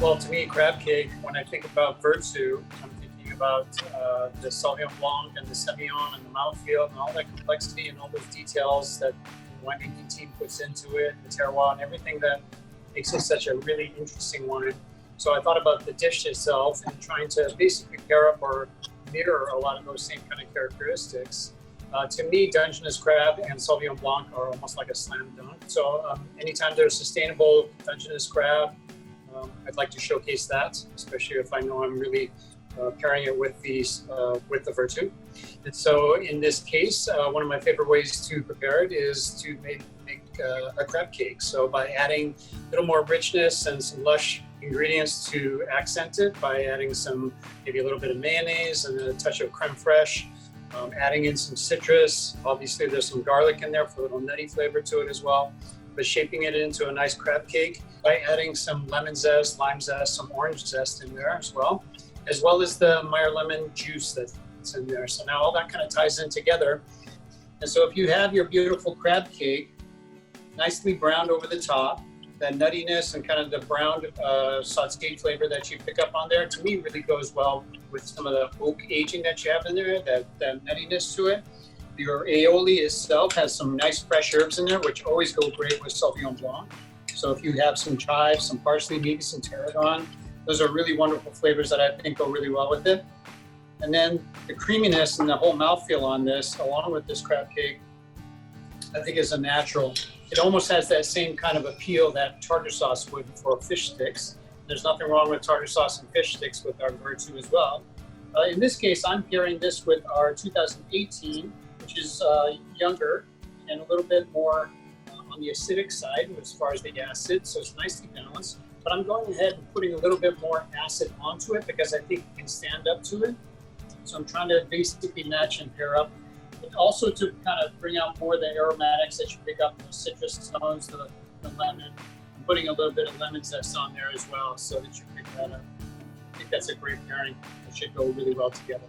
Well, to me, crab cake, when I think about Virtú, I'm thinking about the Sauvignon Blanc and the Semillon and the mouthfeel and all that complexity and all those details that the winemaking team puts into it, the terroir and everything that makes it such a really interesting wine. So I thought about the dish itself and trying to basically pair up or mirror a lot of those same kind of characteristics. To me, Dungeness crab and Sauvignon Blanc are almost like a slam dunk. So anytime there's sustainable Dungeness crab, I'd like to showcase that, especially if I know I'm really pairing it with with the Virtú. And so in this case, one of my favorite ways to prepare it is to make a crab cake. So by adding a little more richness and some lush ingredients to accent it, by adding maybe a little bit of mayonnaise and a touch of creme fraiche, adding in some citrus. Obviously there's some garlic in there for a little nutty flavor to it as well, but shaping it into a nice crab cake by adding some lemon zest, lime zest, some orange zest in there as well as the Meyer lemon juice that's in there. So now all that kind of ties in together. And so if you have your beautiful crab cake, nicely browned over the top, that nuttiness and kind of the browned sauteed flavor that you pick up on there, to me really goes well with some of the oak aging that you have in there, that nuttiness to it. Your aioli itself has some nice fresh herbs in there, which always go great with Sauvignon Blanc. So if you have some chives, some parsley, maybe some tarragon, those are really wonderful flavors that I think go really well with it. And then the creaminess and the whole mouthfeel on this, along with this crab cake, I think is a natural. It almost has that same kind of appeal that tartar sauce would for fish sticks. There's nothing wrong with tartar sauce and fish sticks with our Virtú as well. In this case, I'm pairing this with our 2018, which is younger and a little bit more on the acidic side as far as the acid, so it's nicely balanced. But I'm going ahead and putting a little bit more acid onto it because I think it can stand up to it. So I'm trying to basically match and pair up. But also to kind of bring out more of the aromatics that you pick up, the citrus tones, the lemon. I'm putting a little bit of lemon zest on there as well so that you pick that up. I think that's a great pairing. It should go really well together.